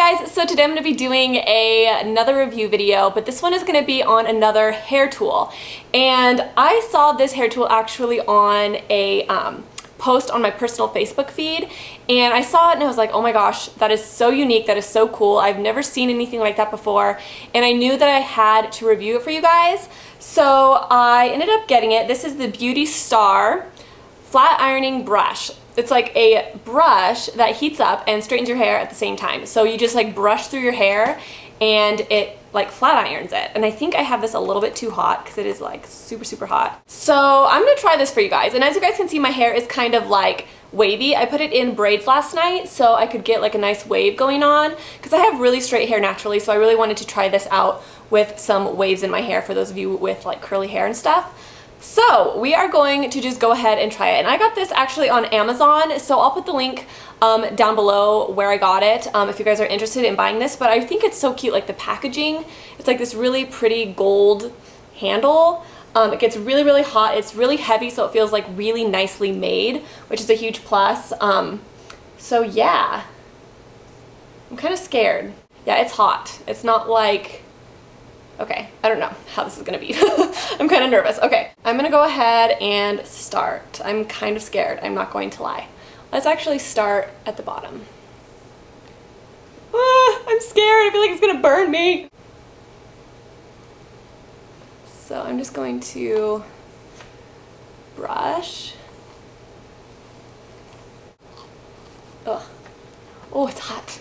guys, so today I'm going to be doing another review video, but this one is going to be on another hair tool. And I saw this hair tool actually on a post on my personal Facebook feed, and I saw it and I was like, oh my gosh, that is so unique, that is so cool. I've never seen anything like that before, and I knew that I had to review it for you guys, so I ended up getting it. This is the Beauty Star flat ironing brush. It's like a brush that heats up and straightens your hair at the same time. So you just like brush through your hair and it like flat irons it. And I think I have this a little bit too hot because it is like super hot. So I'm gonna try this for you guys. And as you guys can see, my hair is kind of like wavy. I put it in braids last night so I could get like a nice wave going on because I have really straight hair naturally. So I really wanted to try this out with some waves in my hair for those of you with like curly hair and stuff. So we are going to just go ahead and try it. And I got this actually on Amazon, so I'll put the link down below where I got it if you guys are interested in buying this. But I think it's so cute, like the packaging. It's like this really pretty gold handle. It gets really hot. It's really heavy, so it feels like really nicely made, which is a huge plus. So yeah, I'm kind of scared. Yeah, it's hot. It's not like... Okay, I don't know how this is gonna be. I'm kind of nervous. Okay, I'm gonna go ahead and start. I'm kind of scared, I'm not going to lie. Let's actually start at the bottom. Ah, I'm scared, I feel like it's gonna burn me. So I'm just going to brush. Ugh. Oh, it's hot.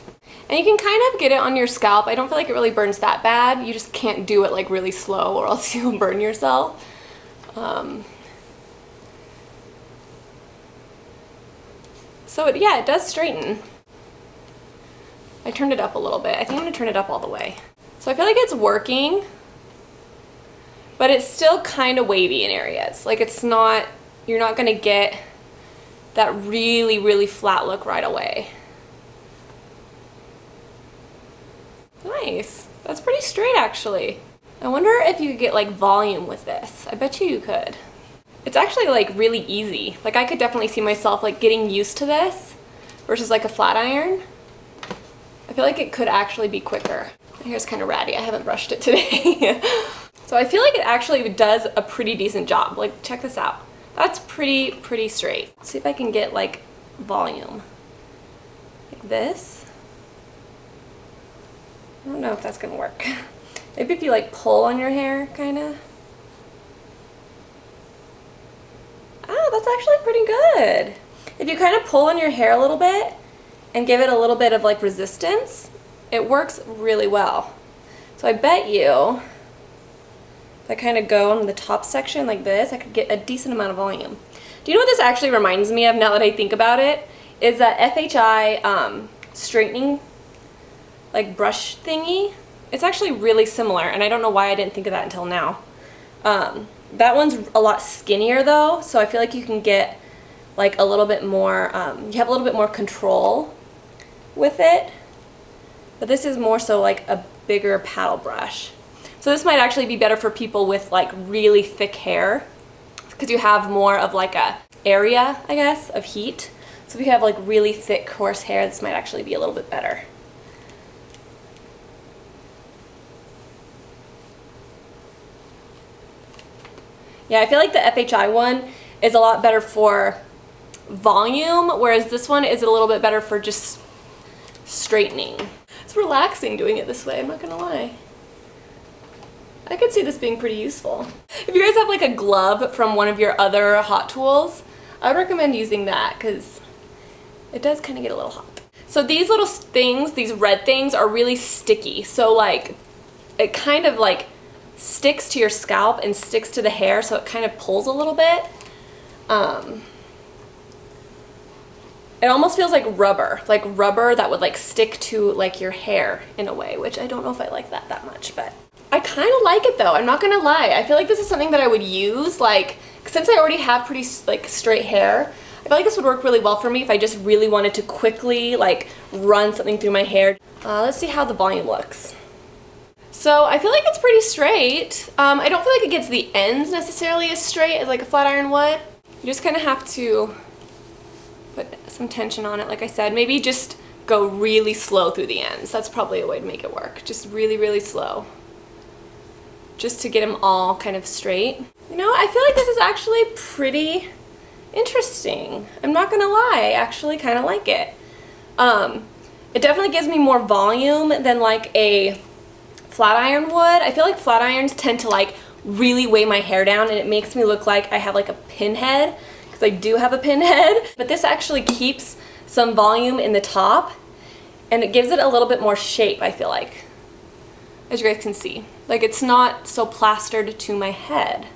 And you can kind of get it on your scalp. I don't feel like it really burns that bad. You just can't do it like really slow or else you'll burn yourself. So yeah, it does straighten. I turned it up a little bit. I think I'm gonna turn it up all the way. So I feel like it's working, but it's still kind of wavy in areas. Like it's not, you're not gonna get that really flat look right away. Nice. That's pretty straight actually. I wonder if you could get like volume with this. I bet you could. It's actually like really easy. Like I could definitely see myself like getting used to this versus like a flat iron. I feel like it could actually be quicker. My hair's kind of ratty. I haven't brushed it today. So I feel like it actually does a pretty decent job. Like check this out. That's pretty straight. Let's see if I can get like volume. Like this. I don't know if that's gonna work. Maybe if you like pull on your hair, kinda. Oh, that's actually pretty good. If you kind of pull on your hair a little bit and give it a little bit of like resistance, it works really well. So I bet you, if I kind of go on the top section like this, I could get a decent amount of volume. Do you know what this actually reminds me of now that I think about it? Is that FHI straightening like brush thingy. It's actually really similar, and I don't know why I didn't think of that until now. That one's a lot skinnier though, so I feel like you can get like a little bit more, you have a little bit more control with it. But this is more so like a bigger paddle brush. So this might actually be better for people with like really thick hair, because you have more of like a area, I guess, of heat. So if you have like really thick, coarse hair, this might actually be a little bit better. Yeah, I feel like the FHI one is a lot better for volume, whereas this one is a little bit better for just straightening. It's relaxing doing it this way, I'm not gonna lie. I could see this being pretty useful. If you guys have like a glove from one of your other hot tools, I would recommend using that because it does kind of get a little hot. So these little things, these red things, are really sticky. So like, it kind of like sticks to your scalp and sticks to the hair, so it kind of pulls a little bit. It almost feels like rubber that would like stick to like your hair in a way, which I don't know if I like that much, but I kind of like it though, I'm not gonna lie. I feel like this is something that I would use, like, since I already have pretty like straight hair, I feel like this would work really well for me if I just really wanted to quickly like run something through my hair. Let's see how the volume looks. So I feel like it's pretty straight. I don't feel like it gets the ends necessarily as straight as like a flat iron would. You just kind of have to put some tension on it, like I said. Maybe just go really slow through the ends. That's probably a way to make it work. Just really, really slow. Just to get them all kind of straight. You know, I feel like this is actually pretty interesting. I'm not gonna lie, I actually kind of like it. It definitely gives me more volume than like a flat iron would. I feel like flat irons tend to like really weigh my hair down, and it makes me look like I have like a pinhead, because I do have a pinhead. But this actually keeps some volume in the top, and it gives it a little bit more shape, I feel like, as you guys can see. Like, it's not so plastered to my head,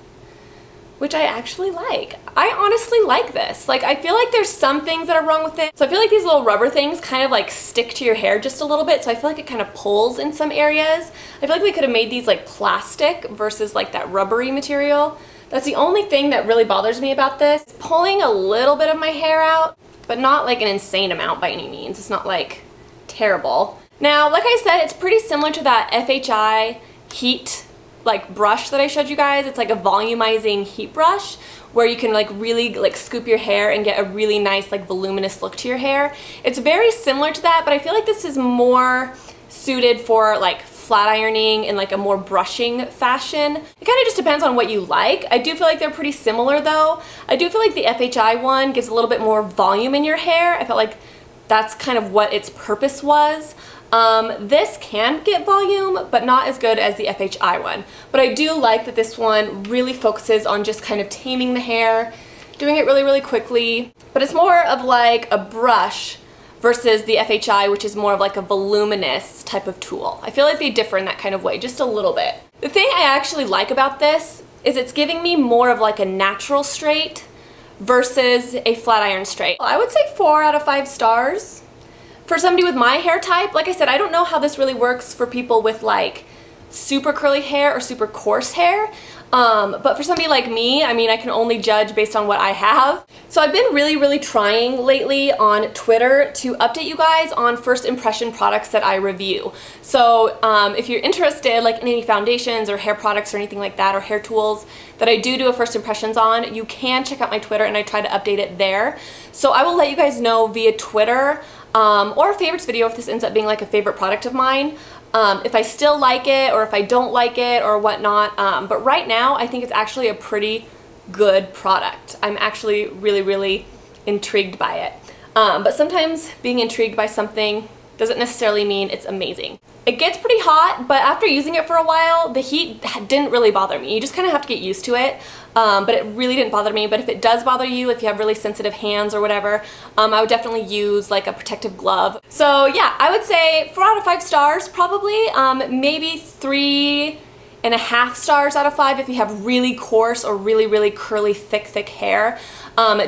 which I actually like. I honestly like this. Like, I feel like there's some things that are wrong with it. So I feel like these little rubber things kind of like stick to your hair just a little bit, so I feel like it kind of pulls in some areas. I feel like we could have made these like plastic versus like that rubbery material. That's the only thing that really bothers me about this. It's pulling a little bit of my hair out, but not like an insane amount by any means. It's not like terrible. Now, like I said, it's pretty similar to that FHI heat like brush that I showed you guys. It's like a volumizing heat brush where you can like really like scoop your hair and get a really nice like voluminous look to your hair. It's very similar to that, but I feel like this is more suited for like flat ironing in like a more brushing fashion. It kind of just depends on what you like. I do feel like they're pretty similar though. I do feel like the FHI one gives a little bit more volume in your hair. I felt like that's kind of what its purpose was. This can get volume, but not as good as the FHI one. But I do like that this one really focuses on just kind of taming the hair, doing it really, really quickly. But it's more of like a brush versus the FHI, which is more of like a voluminous type of tool. I feel like they differ in that kind of way, just a little bit. The thing I actually like about this is it's giving me more of like a natural straight versus a flat iron straight. I would say 4 out of 5 stars. For somebody with my hair type, like I said, I don't know how this really works for people with like super curly hair or super coarse hair. But for somebody like me, I mean, I can only judge based on what I have. So I've been really, really trying lately on Twitter to update you guys on first impression products that I review. So if you're interested like in any foundations or hair products or anything like that, or hair tools that I do a first impressions on, you can check out my Twitter and I try to update it there. So I will let you guys know via Twitter or a favorites video if this ends up being like a favorite product of mine. If I still like it or if I don't like it or whatnot. But right now I think it's actually a pretty good product. I'm actually really, really intrigued by it. But sometimes being intrigued by something doesn't necessarily mean it's amazing. It gets pretty hot, but after using it for a while, the heat didn't really bother me. You just kind of have to get used to it, but it really didn't bother me. But if it does bother you, if you have really sensitive hands or whatever, I would definitely use like a protective glove. So yeah, I would say 4 out of 5 stars probably, maybe 3.5 stars out of 5 if you have really coarse or really, really curly, thick hair.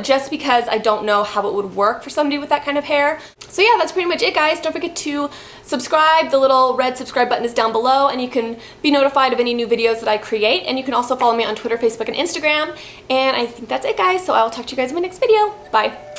Just because I don't know how it would work for somebody with that kind of hair. So yeah, that's pretty much it, guys. Don't forget to subscribe. The little red subscribe button is down below, and you can be notified of any new videos that I create. And you can also follow me on Twitter, Facebook, and Instagram. And I think that's it, guys. So I will talk to you guys in my next video. Bye.